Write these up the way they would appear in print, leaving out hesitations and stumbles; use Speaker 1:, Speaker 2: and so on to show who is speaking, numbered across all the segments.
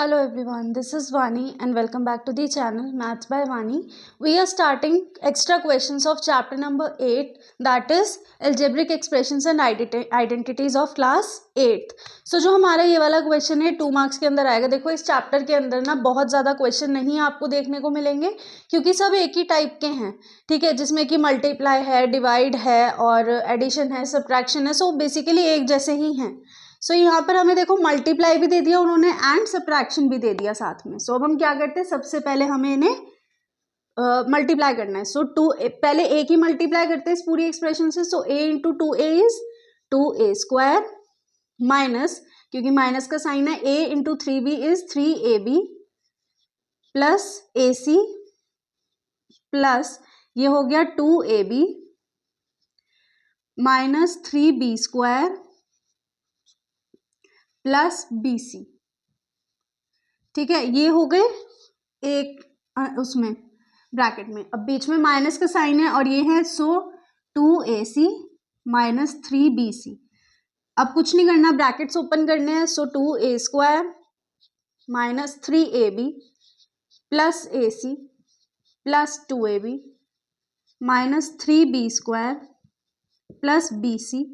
Speaker 1: Hello everyone, this is Vani and welcome back to the channel Maths by Vani. We are starting extra questions of chapter number 8, that is algebraic expressions and identities of class 8th. So जो हमारा ये वाला question है 2 marks के अंदर आएगा. देखो इस चैप्टर के अंदर ना बहुत ज़्यादा क्वेश्चन नहीं आपको देखने को मिलेंगे क्योंकि सब एक ही टाइप के हैं. ठीक है, जिसमें कि मल्टीप्लाई है, डिवाइड है और एडिशन है, सब्ट्रैक्शन है. सो बेसिकली एक जैसे ही हैं. सो यहाँ पर हमें देखो मल्टीप्लाई भी दे दिया उन्होंने एंड सब्ट्रैक्शन भी दे दिया साथ में. सो अब हम क्या करते हैं, सबसे पहले हमें इन्हें मल्टीप्लाई करना है. सो पहले ए की मल्टीप्लाई करते हैं इस पूरी एक्सप्रेशन से. So A into 2a is 2a square minus, क्योंकि माइनस का साइन है, a into 3b is 3ab plus ac plus ये हो गया 2ab minus 3b square plus BC. ठीक है, ये हो गए एक उसमें ब्रैकेट में. अब बीच में माइनस का साइन है और ये है, सो 2AC माइनस 3BC. अब कुछ नहीं करना, ब्रैकेट्स ओपन करने हैं. सो 2a square minus 3ab plus AC plus 2ab minus 3b square plus BC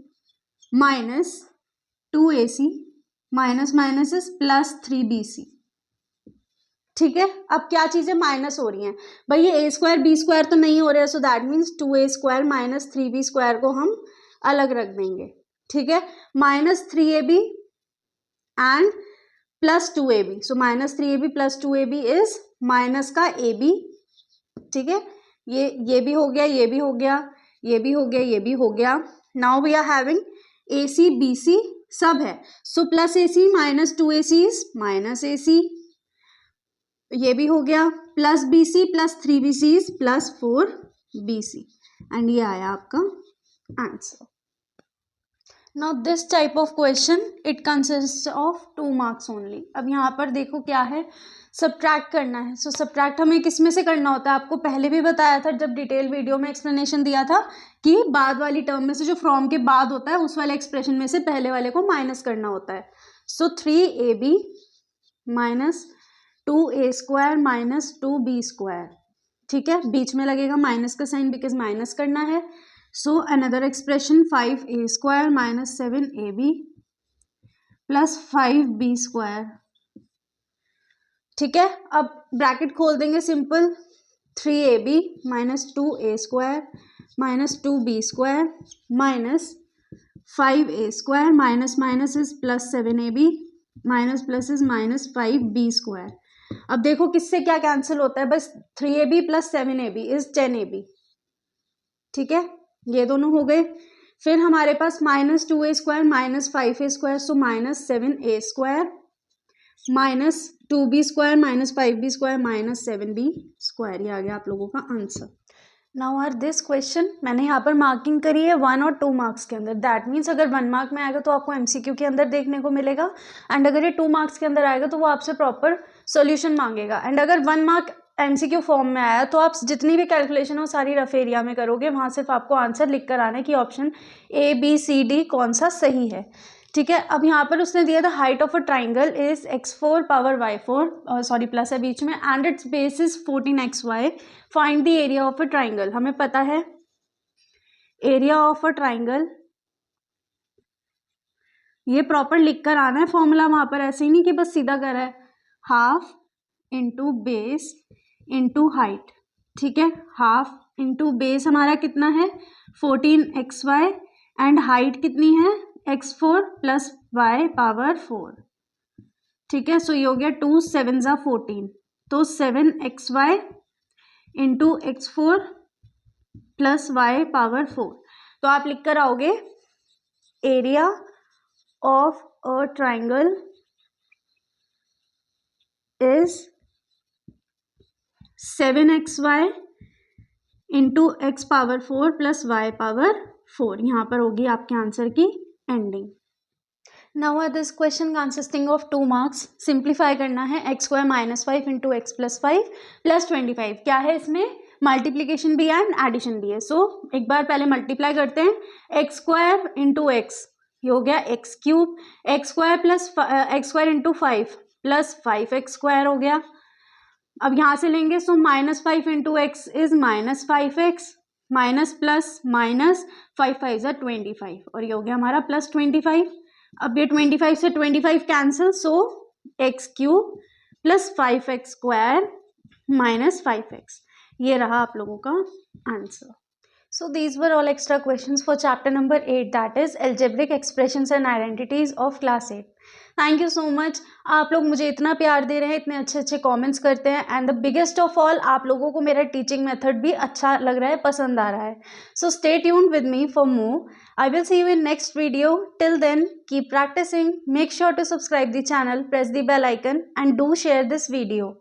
Speaker 1: minus 2AC minus minus is plus 3BC. ठीक है, अब क्या चीजें माइनस हो रही हैं भाई, ये a स्क्वायर b स्क्वायर तो नहीं हो रहा है. So that means 2a square minus 3b square को हम अलग रख देंगे. ठीक है, minus 3ab and plus 2ab. So minus 3ab plus 2ab is minus का ab. ठीक है, ये भी हो गया, ये भी हो गया, ये भी हो गया, ये भी हो गया. Now we are having AC BC सब है. So plus AC minus 2AC is minus AC. ये भी हो गया, plus BC plus 3BC is plus 4BC and ये आया आपका answer. Now this type of question it consist of 2 marks only. अब यहाँ पर देखो क्या है, सब्ट्रैक्ट करना है. सो सब्ट्रैक्ट हमें किस में से करना होता है, आपको पहले भी बताया था जब डिटेल वीडियो में एक्सप्लेनेशन दिया था कि बाद वाली टर्म में से जो फ्रॉम के बाद होता है उस वाले एक्सप्रेशन में से पहले वाले को माइनस करना होता है. सो 3ab minus 2a square minus 2b square. ठीक है, बीच में लगेगा माइनस का साइन बिकॉज माइनस करना है. So another expression 5a square minus 7ab plus 5b square. ठीक है, अब ब्रैकेट खोल देंगे simple. 3ab minus 2a square minus 2b square minus 5a square minus minus is plus 7ab minus plus is minus 5b square. अब देखो किससे क्या cancel होता है, बस 3ab plus 7ab is 10ab. ठीक है, ये दोनों हो गए. फिर हमारे पास minus 2a square minus 5a square, so minus 7a square minus 2b square minus 5b square minus 7b square. ये आ गया आप लोगों का answer. Now are this question मैंने यहाँ पर मार्किंग करी है 1 और 2 मार्क्स के अंदर. दैट मीन्स अगर 1 मार्क में आएगा तो आपको MCQ के अंदर देखने को मिलेगा एंड अगर ये 2 मार्क्स के अंदर आएगा तो वो आपसे प्रॉपर सोल्यूशन मांगेगा. एंड अगर 1 मार्क MCQ फॉर्म में आया तो आप जितनी भी कैलकुलेशन हो सारी रफ एरिया में करोगे. वहाँ सिर्फ आपको आंसर लिख कर आना है कि option A B C D कौन सा सही है. ठीक है, अब यहाँ पर उसने दिया था height of a triangle is x4 power y4, sorry plus है बीच में, and it's base is 14xy. Find the area of a triangle. हमें पता है एरिया ऑफ अ ट्राइंगल, ये प्रॉपर लिख कर आना है फॉर्मूला वहां पर, ऐसे ही नहीं कि बस सीधा करा है. Half into base into height. ठीक है, हाफ इंटू बेस हमारा कितना है 14xy एंड हाइट कितनी है x4 प्लस y पावर 4. ठीक है, सो ये हो गया 2 7 ज़ा 14, तो 7xy into x4 plus y power 4. तो आप लिख कर आओगे area of a triangle is 7xy into x power 4 plus y power 4. यहाँ पर होगी आपके आंसर की ending. Now are this question consisting of 2 marks. Simplify करना है x square minus 5 into x plus 5 plus 25. क्या है इसमें, मल्टीप्लीकेशन भी है एंड एडिशन भी है. सो एक बार पहले मल्टीप्लाई करते हैं. एक्स स्क्वायर इंटू एक्स, ये हो गया x cube. X square plus x square into 5 plus 5x² हो गया। अब यहाँ से लेंगे सो -5 into x is -5x minus plus minus 5 5 ज़ा 25 और ये हो गया हमारा प्लस 25। अब ये 25 से 25 cancel so x³ plus 5x² minus 5x, ये रहा आप लोगों का answer. So these were all extra questions for chapter number 8, that is algebraic expressions and identities of class 8. Thank you so much. आप लोग मुझे इतना प्यार दे रहे हैं, इतने अच्छे अच्छे कमेंट्स करते हैं, and the biggest of all आप लोगों को मेरा टीचिंग मेथड भी अच्छा लग रहा है, पसंद आ रहा है। So stay tuned with me for more. I will see you in next video. Till then keep practising, make sure to subscribe the channel, press the bell icon and do share this video.